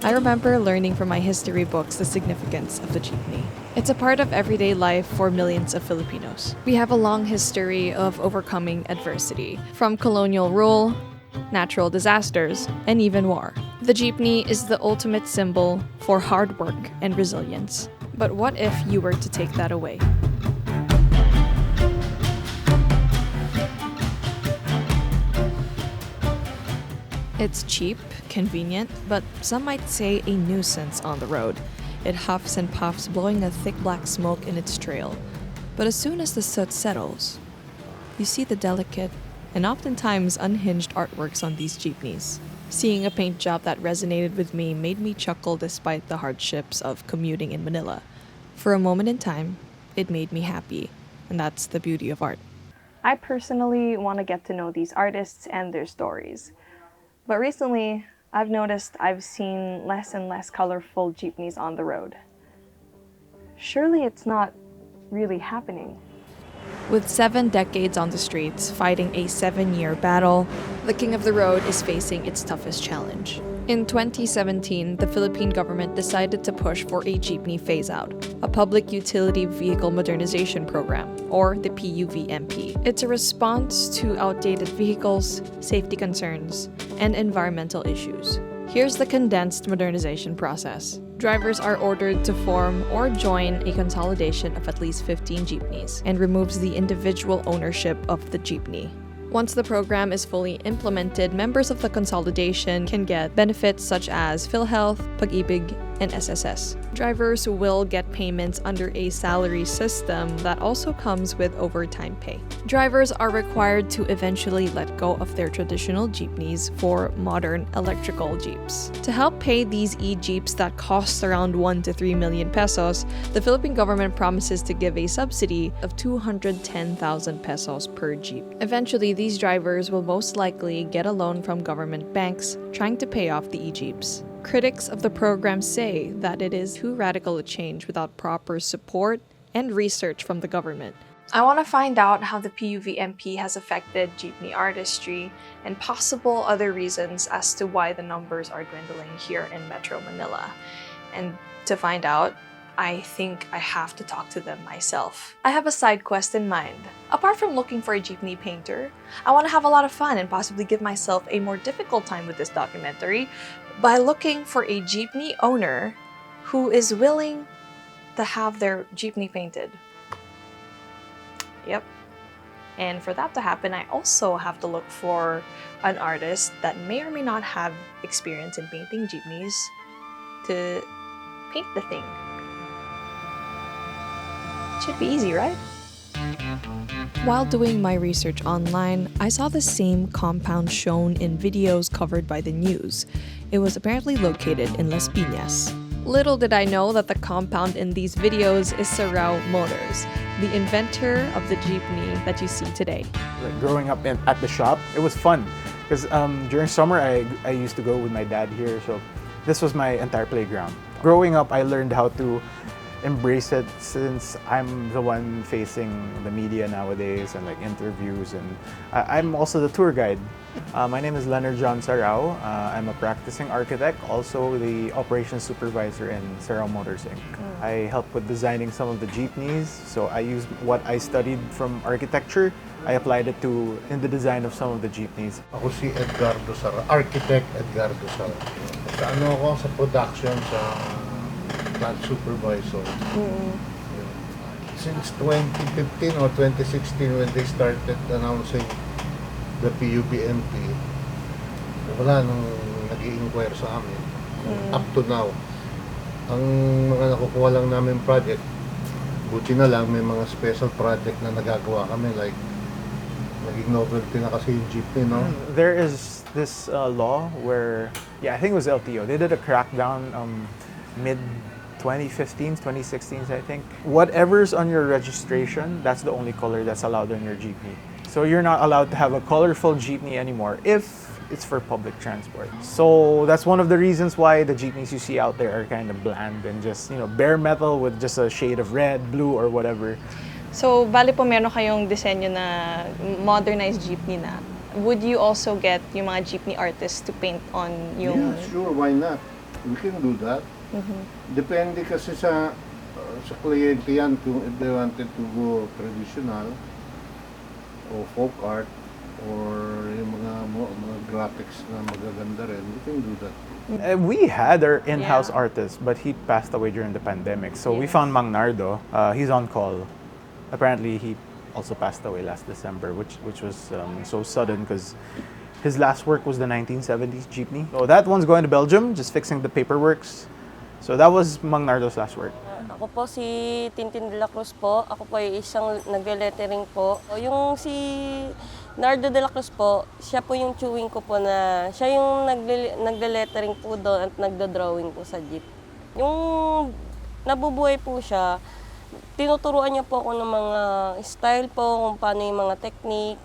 I remember learning from my history books the significance of the jeepney. It's a part of everyday life for millions of Filipinos. We have a long history of overcoming adversity, from colonial rule, natural disasters, and even war. The jeepney is the ultimate symbol for hard work and resilience. But what if you were to take that away? It's cheap, convenient, but some might say a nuisance on the road. It huffs and puffs, blowing a thick black smoke in its trail. But as soon as the soot settles, you see the delicate and oftentimes unhinged artworks on these jeepneys. Seeing a paint job that resonated with me made me chuckle despite the hardships of commuting in Manila. For a moment in time, it made me happy, and that's the beauty of art. I personally want to get to know these artists and their stories. But recently, I've noticed I've seen less and less colorful jeepneys on the road. Surely it's not really happening. With 7 decades on the streets, fighting a 7-year battle, the King of the Road is facing its toughest challenge. In 2017, the Philippine government decided to push for a jeepney phase-out, a public utility vehicle modernization program, or the PUVMP. It's a response to outdated vehicles, safety concerns, and environmental issues. Here's the condensed modernization process. Drivers are ordered to form or join a consolidation of at least 15 jeepneys and removes the individual ownership of the jeepney. Once the program is fully implemented, members of the consolidation can get benefits such as PhilHealth, Pag-ibig, and SSS. Drivers will get payments under a salary system that also comes with overtime pay. Drivers are required to eventually let go of their traditional jeepneys for modern electrical jeeps. To help pay these e-jeeps that cost around 1 to 3 million pesos, the Philippine government promises to give a subsidy of 210,000 pesos per jeep. Eventually, these drivers will most likely get a loan from government banks trying to pay off the e-jeeps. Critics of the program say that it is too radical a change without proper support and research from the government. I want to find out how the PUVMP has affected jeepney artistry and possible other reasons as to why the numbers are dwindling here in Metro Manila. And to find out, I think I have to talk to them myself. I have a side quest in mind. Apart from looking for a jeepney painter, I want to have a lot of fun and possibly give myself a more difficult time with this documentary by looking for a jeepney owner who is willing to have their jeepney painted. Yep. And for that to happen, I also have to look for an artist that may or may not have experience in painting jeepneys to paint the thing. Should be easy, right? While doing my research online, I saw the same compound shown in videos covered by the news. It was apparently located in Las Piñas. Little did I know that the compound in these videos is Sarao Motors, the inventor of the jeepney that you see today. Growing up at the shop, it was fun because during summer I used to go with my dad here, so this was my entire playground. Growing up, I learned how to embrace it since I'm the one facing the media nowadays and like interviews, and I'm also the tour guide. My name is Leonard John Sarao. I'm a practicing architect, also the operations supervisor in Sarao Motors Inc. I help with designing some of the jeepneys, so I used what I studied from architecture. I applied it in the design of some of the jeepneys. Ako si Edgardo Sara, architect Edgardo Sara. Sa ano ako sa production sa plant supervisor. Since 2015 or 2016 when they started announcing the PUVMP, wala nang nag-i-inquire sa amin. Up to now, ang mga nakukuha lang namin project, buti na lang may mga special project na nagagawa kami, like naging novelty na kasi yung jeepney, no? There is this law where, I think it was LTO. They did a crackdown mid 2015s, 2016s, I think. Whatever's on your registration, that's the only color that's allowed on your jeepney. So you're not allowed to have a colorful jeepney anymore if it's for public transport. So that's one of the reasons why the jeepneys you see out there are kind of bland and just, bare metal with just a shade of red, blue, or whatever. So, bali po meron kayong disenyo na modernized jeepney na. Would you also get yung mga jeepney artists to paint on yung... Yeah, sure, why not? we can do that. Depende kasi sa kliyente yan kung if they wanted to go traditional o folk art or yung mga graphics na magaganda rin, we can do that. We had our in-house artist, but he passed away during the pandemic. So we found Mang Nardo. He's on call. Apparently, he also passed away last December, which was so sudden because his last work was the 1970s Jeepney. So that one's going to Belgium, just fixing the paperworks. So that was Mang Nardo's last work. Ako po si Tintin de la Cruz po. Ako po ay isang nagre-lettering po. Yung si Nardo de la Cruz po, siya po yung chewing ko po na siya yung nagle-lettering po doon at nagdo-drawing po sa jeep. Yung nabubuhay po siya, tinuturuan niya po ako ng mga style po, kung paano yung mga technique.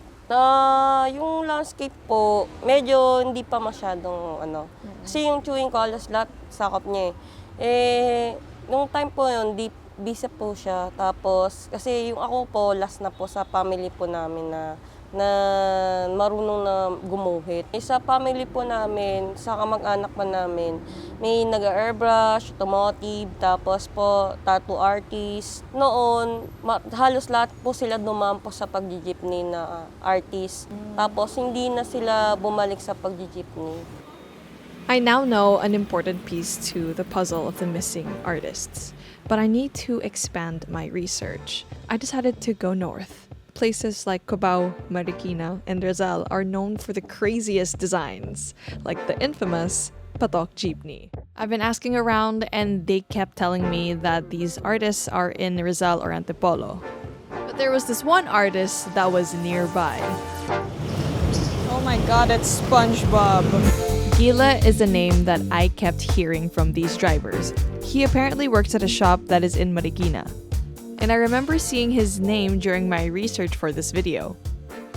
Yung landscape po, medyo hindi pa masyadong ano. Kasi yung chewing ko, alas lahat sakop niya eh. Nung time po yun, busy po siya. Tapos, kasi yung ako po, last na po sa family po namin na marunong na gumuhit. Sa family po namin, sa kamag-anak pa namin, may nag-airbrush, automotive, tapos po tattoo artist. Noon, halos lahat po sila dumampo sa pag-jeepney na artist. Tapos hindi na sila bumalik sa pag-jeepney. I now know an important piece to the puzzle of the missing artists, but I need to expand my research. I decided to go north. Places like Cubao, Marikina, and Rizal are known for the craziest designs, like the infamous Patok Jeepney. I've been asking around, and they kept telling me that these artists are in Rizal or Antipolo. But there was this one artist that was nearby. Oh my god, it's SpongeBob. Gila is a name that I kept hearing from these drivers. He apparently works at a shop that is in Marikina. And I remember seeing his name during my research for this video.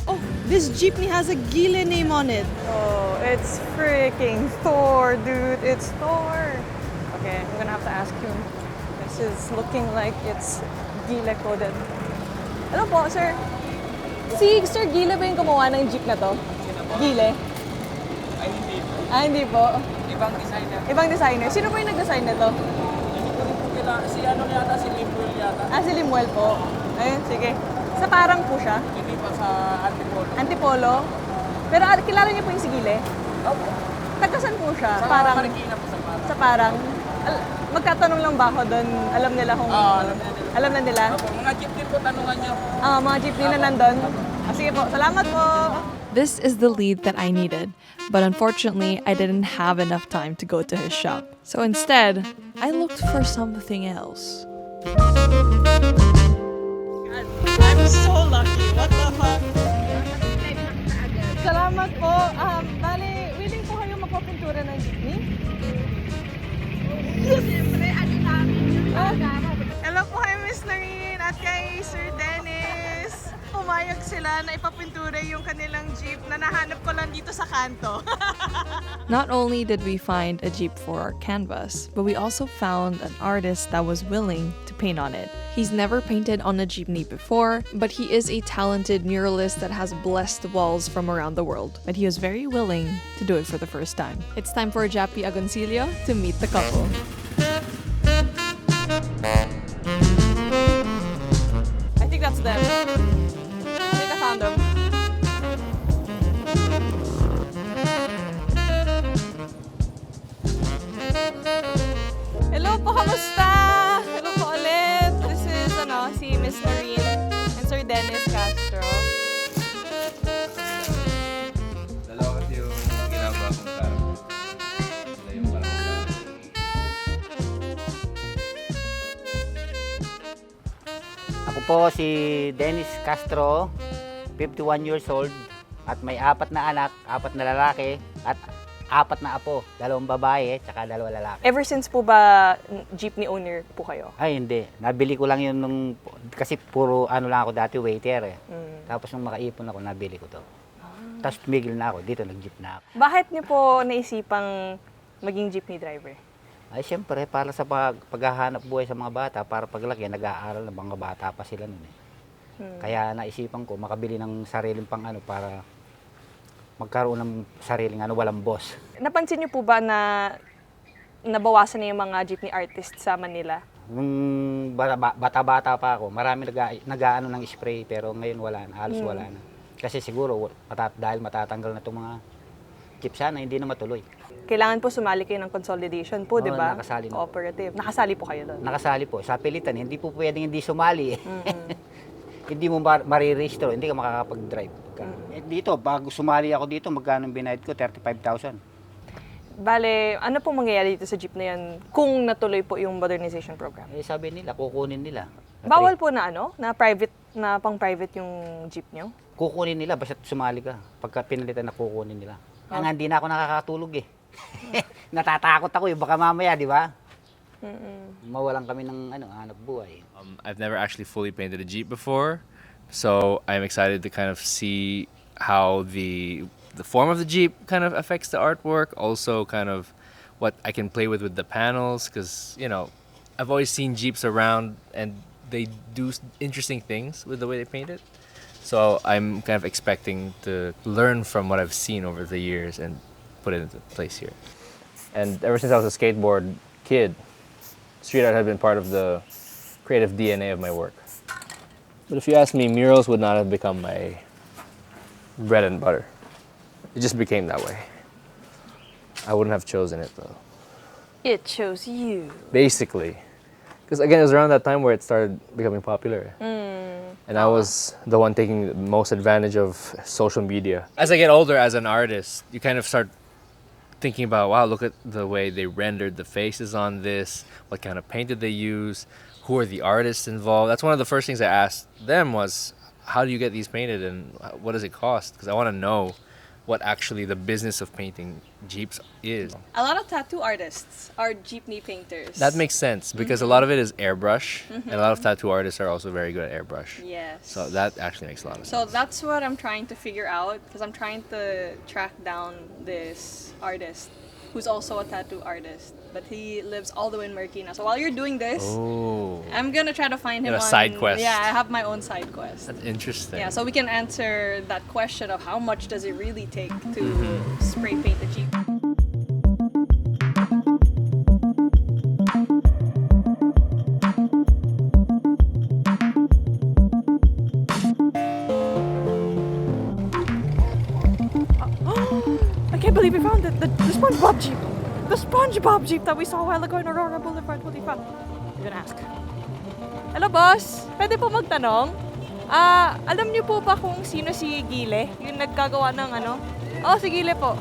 Oh, this jeepney has a Gila name on it. Oh, it's freaking Thor, dude. It's Thor. Okay, I'm gonna have to ask him. This is looking like it's Gila coded. Hello po, sir. Si Sir Gila ba yung gumawa ng jeep na to? Gila? Ay, hindi po. Hindi po. Ibang designer. Ibang designer. Sino po yung nag-design nito? Hindi ko rin po si ano yata, si Limpul yata. Si Limuel po. Ayun, sige. Sa parang po siya? Hindi pa sa Antipolo. Antipolo? Pero kilala niyo po yung si Gile? Opo. Tagasan po siya? Sa parang, Marikina po sa parang. Sa parang? Magtatanong lang ba ako doon? Alam nila kung... alam na nila. Opo, mga jeep din po tanungan niyo. Mga jeepney na nandun? Sige po, salamat po! This is the lead that I needed, but unfortunately, I didn't have enough time to go to his shop. So instead, I looked for something else. I'm so lucky. What the fuck? Salamat po. Bale, willing po kayo magpapintura ng jeepney? Hello po kay Miss Noreen at kay Sir Dennis. Pumayag sila na ipapintura yung kanilang jeep na nahanap ko lang dito sa kanto. Not only did we find a Jeep for our canvas, but we also found an artist that was willing to paint on it. He's never painted on a jeepney before, but he is a talented muralist that has blessed walls from around the world. But he was very willing to do it for the first time. It's time for Jappy Agoncillo to meet the couple. I think that's them. I think I found them. Hello po, kamusta? Hello po ulit. This is si Miss Noreen and Sir Dennis Castro. Dalawa kasi yung ginagawa kong parang sila yung parang Ako po si Dennis Castro, 51 years old at may 4 na anak, 4 na lalaki at 4 na apo, 2 babae at 2 lalaki. Ever since po ba jeepney owner po kayo? Ay hindi, nabili ko lang yun nung, kasi puro ano lang ako dati waiter eh. Tapos nung makaipon ako, nabili ko to. Tapos tumigil na ako, dito nag-jeep na ako. Bakit niyo po naisipang maging jeepney driver? Ay siyempre, para sa paghahanap buhay sa mga bata, para paglaki, nag-aaral ng mga bata pa sila nun eh. Kaya naisipan ko, makabili ng sariling pang ano para magkaroon ng sariling ano, walang boss. Napansin niyo po ba na nabawasan na yung mga jeepney artists sa Manila? Nung bata-bata pa ako, marami nag-aano ng spray pero ngayon wala na, halos wala na. Kasi siguro dahil matatanggal na itong mga jeep sana, hindi na matuloy. Kailangan po sumali kayo ng consolidation po, di ba? Nakasali na. Cooperative. Nakasali po kayo doon? Nakasali po. Sa pilitan, hindi po pwedeng hindi sumali. Hindi mo marirehistro, hindi ka makakapag-drive. Dito, bago sumali ako dito, magkano binayad ko? 35,000. Bale, ano po mangyayari dito sa jeep na yan kung natuloy po yung modernization program? Sabi nila, kukunin nila. Bawal po na na pang-private yung jeep nyo? Kukunin nila, basta sumali ka. Pagka pinalitan na kukunin nila. Nga, hindi na ako nakakatulog eh. Natatakot ako baka mamaya, di ba? Mawalan kami ng hanap buhay. I've never actually fully painted a Jeep before, so I'm excited to kind of see how the form of the Jeep kind of affects the artwork. Also, kind of what I can play with the panels, because I've always seen Jeeps around and they do interesting things with the way they paint it. So I'm kind of expecting to learn from what I've seen over the years and put it into place here. And ever since I was a skateboard kid, street art had been part of the creative DNA of my work. But if you ask me, murals would not have become my bread and butter. It just became that way. I wouldn't have chosen it though. It chose you. Basically. Because again, it was around that time where it started becoming popular. And I was the one taking the most advantage of social media. As I get older as an artist, you kind of start thinking about, wow, look at the way they rendered the faces on this, what kind of paint did they use, who are the artists involved. That's one of the first things I asked them was, how do you get these painted and what does it cost? Because I want to know what actually the business of painting Jeeps is. A lot of tattoo artists are jeepney painters. That makes sense because a lot of it is airbrush and a lot of tattoo artists are also very good at airbrush. Yes. So that actually makes a lot of sense. So that's what I'm trying to figure out because I'm trying to track down this artist who's also a tattoo artist, but he lives all the way in Marikina. So while you're doing this, I'm gonna try to find him a side quest. Yeah, I have my own side quest. That's interesting. Yeah, so we can answer that question of how much does it really take to spray paint a Jeep. I can't believe we found it. The SpongeBob Jeep. The SpongeBob Jeep that we saw a while ago in Aurora Boulevard. What do you found? We're gonna ask. Hello, boss. Pwede po magtanong? Alam niyo po ba kung sino si Gile? Yung nagkagawa ng ano? Oh, si Gile po.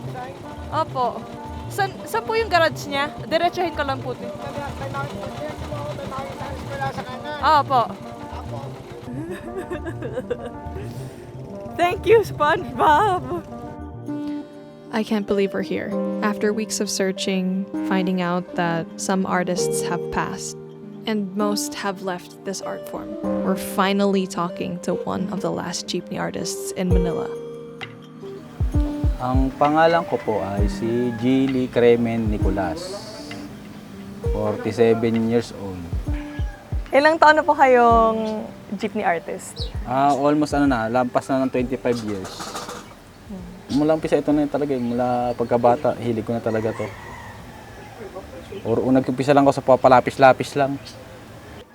Opo. Saan po yung garage niya? Diretsahin ko lang po. Opo. Thank you, SpongeBob. I can't believe we're here. After weeks of searching, finding out that some artists have passed, and most have left this art form, we're finally talking to one of the last jeepney artists in Manila. Ang pangalan ko po ay si Gili Cremen Nicolas, 47 years old. Ilang taon na po kayong jeepney artist? Almost lampas na ng 25 years. Mula umpisa ito na talaga, mula pagkabata, hilig ko na talaga to. Or nag-umpisa lang ako sa papalapis-lapis lang.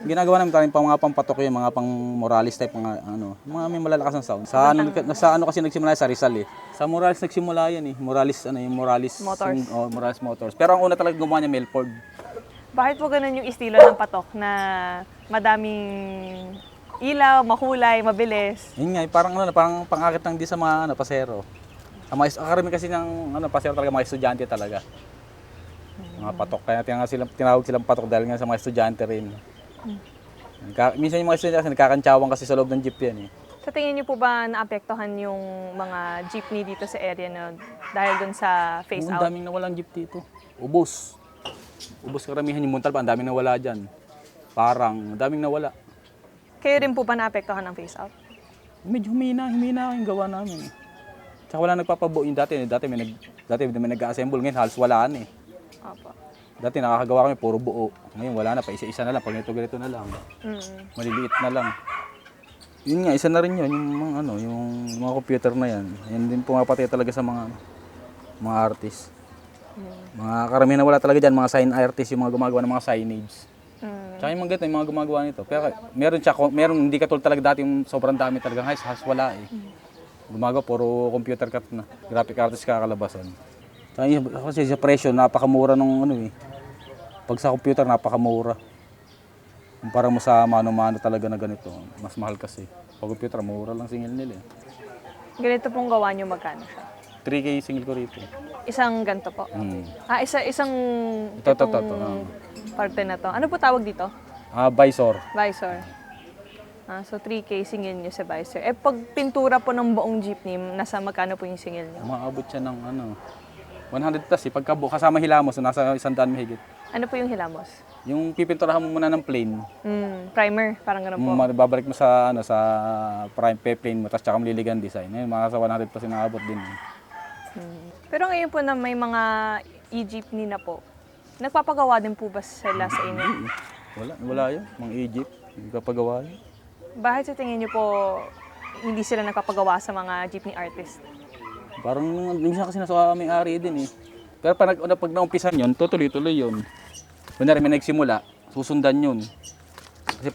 Ginagawa namin tayo mga pampatok yung mga pang Morales type, mga may malalakas ng sound. Sa ano kasi nagsimula sa Rizal eh. Sa Morales nagsimula yan eh. Yung Morales Motors. Morales Motors. Pero ang una talaga gumawa niya Melford. Bakit po ganun yung estilo ng patok na madaming ilaw, makulay, mabilis? Yun nga, parang pang-akit lang din sa mga pasero. Karami kasi ng pasero talaga, mga estudyante talaga. Mga patok. Kaya tinawag silang patok dahil nga sa mga estudyante rin. Minsan yung mga estudyante nagkakantsawang kasi sa loob ng jeep yan eh. Sa tingin niyo po ba naapektuhan yung mga jeepney dito sa area na dahil dun sa phase out? Ang daming nawalang jeep dito. Ubos karamihan yung Muntal pa, ang daming nawala dyan. Parang, ang daming nawala. Kayo rin po ba naapektuhan ng phase out? Medyo humina yung gawa namin. Tsaka wala nagpapabuo yung dati may nag-assemble, ngayon halos walaan eh. Opo. Dati nakakagawa kami puro buo. Ngayon wala na, pa isa-isa na lang, pag ganito na lang. Maliliit na lang. Yun nga, isa na rin yun, yung mga computer na yan. Yan din pumapatay talaga sa mga artist. Mga karamihan na wala talaga dyan, mga sign artists, yung mga gumagawa ng mga signage. Tsaka yung mga ganito, yung mga gumagawa nito. Pero meron hindi katulad talaga dati yung sobrang dami talaga. Has wala eh. Gumagawa, puro computer cut na. Graphic artist kakalabasan. Tsaka kasi sa presyo, napakamura nung ano eh. Pag sa computer, napakamura. Kumpara mo sa mano-mano talaga na ganito, mas mahal kasi. Pag computer, mura lang singil nila eh. Ganito pong gawa nyo, magkano siya? 3K singil ko rito. Isang ganito po? Isang Ito. parte na to. Ano po tawag dito? Visor. Visor. So 3K singil nyo sa visor. Pag pintura po ng buong jeepney, nasa magkano po yung singil nyo? Umaabot siya ng 100 plus eh. Pagka nasa hilamos, nasa 100 mahigit. Ano po yung hilamos? Yung pipinturahan mo muna ng plain. Primer, parang gano'n po. Babalik mo sa sa plane mo, tapos tsaka maliligan design. Ngayon, mga sa 100 plus inaabot din. Pero ngayon po na may mga e-jeepney na po, nagpapagawa din po ba sila sa inyo? Wala yun. Mga Egypt, nagpapagawa yun. Bakit sa tingin niyo po hindi sila nagpapagawa sa mga jeepney artist? Parang minsan kasi nasa may-ari din eh. Pero pag naumpisan yun, tutuloy-tuloy yun. Kunyari may nagsimula, susundan yun. Kasi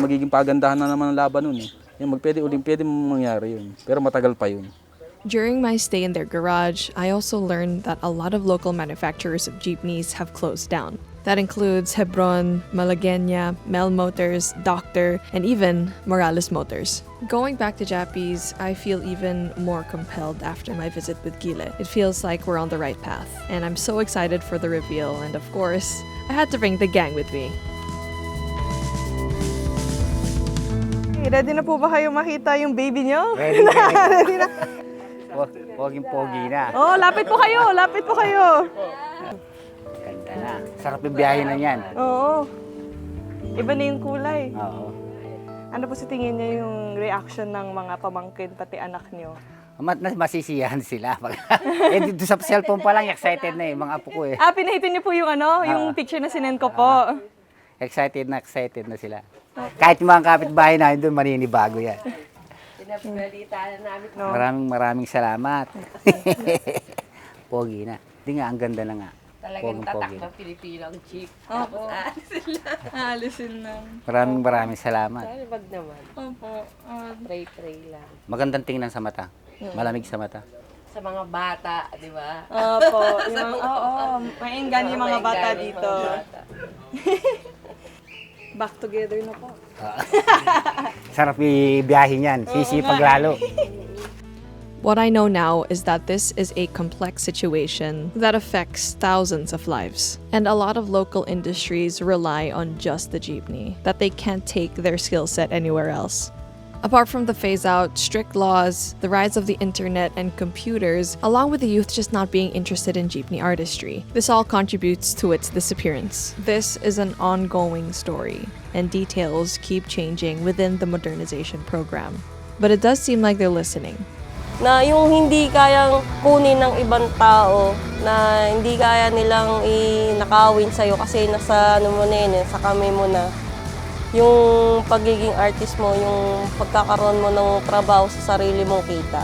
magiging pagandahan na naman ang laban nun eh. Yung pwede mangyari yun. Pero matagal pa yun. During my stay in their garage, I also learned that a lot of local manufacturers of jeepneys have closed down. That includes Hebron, Malagueña, Mel Motors, Doctor, and even Morales Motors. Going back to Jappies, I feel even more compelled after my visit with Gile. It feels like we're on the right path, and I'm so excited for the reveal, and of course, I had to bring the gang with me. Ready na po ba kayo makita yung baby nyo? Ready na. Poging-pogi na. Oh, lapit po kayo! Lapit po kayo! Ganda na. Sarap yung biyahe na yan. Oo. Iba na yung kulay. Oo. Ano po sa tingin niyo yung reaction ng mga pamangkin pati anak niyo? Masisiyahan sila. Dito sa cellphone pa lang, excited na eh, mga apo ko eh. Pinahitin niyo po yung yung picture na sinend ko po. Excited na sila. Kahit yung mga kapitbahay namin doon, maninibago yan. Maraming salamat. Pogi na. Hindi nga, ang ganda na nga. Talagang tatak ng Pilipino ang jeep. Tapos Alisin lang. Maraming salamat. wag naman. Opo. Pray lang. Magandang tingnan sa mata. Malamig sa mata. Sa mga bata, di ba? Opo. Mainggan yung mga bata dito. Back together na po. Sarap i-biyahe niyan. Sisipag lalo. What I know now is that this is a complex situation that affects thousands of lives. And a lot of local industries rely on just the jeepney, that they can't take their skill set anywhere else. Apart from the phase out, strict laws, the rise of the internet and computers, along with the youth just not being interested in jeepney artistry, this all contributes to its disappearance. This is an ongoing story, and details keep changing within the modernization program. But it does seem like they're listening. Na yung hindi kayang kunin ng ibang tao, na hindi kaya nilang inakawin sa'yo kasi nasa mo na yun, sa kami mo na. Yung pagiging artist mo, yung pagkakaroon mo ng trabaho sa sarili mong kita.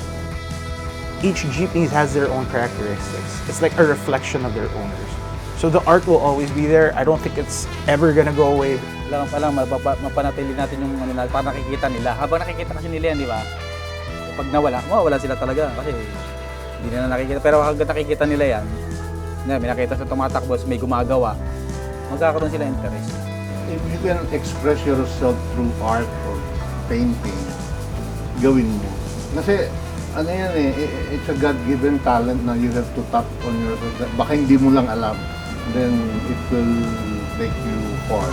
Each jeepney has their own characteristics. It's like a reflection of their owners. So the art will always be there. I don't think it's ever gonna go away. Kailangan pa lang mapanatili natin yung para nakikita nila. Habang nakikita kasi nila yan, di ba? Pag mawala sila talaga kasi hindi na nakikita. Pero hanggang nakikita nila yan, may nakita sa tumatakbo, may gumagawa, magkakaroon sila interest. If you can express yourself through art or painting, gawin mo. Kasi ano yan it's a God-given talent na you have to tap on your, baka hindi mo lang alam, then it will take you far.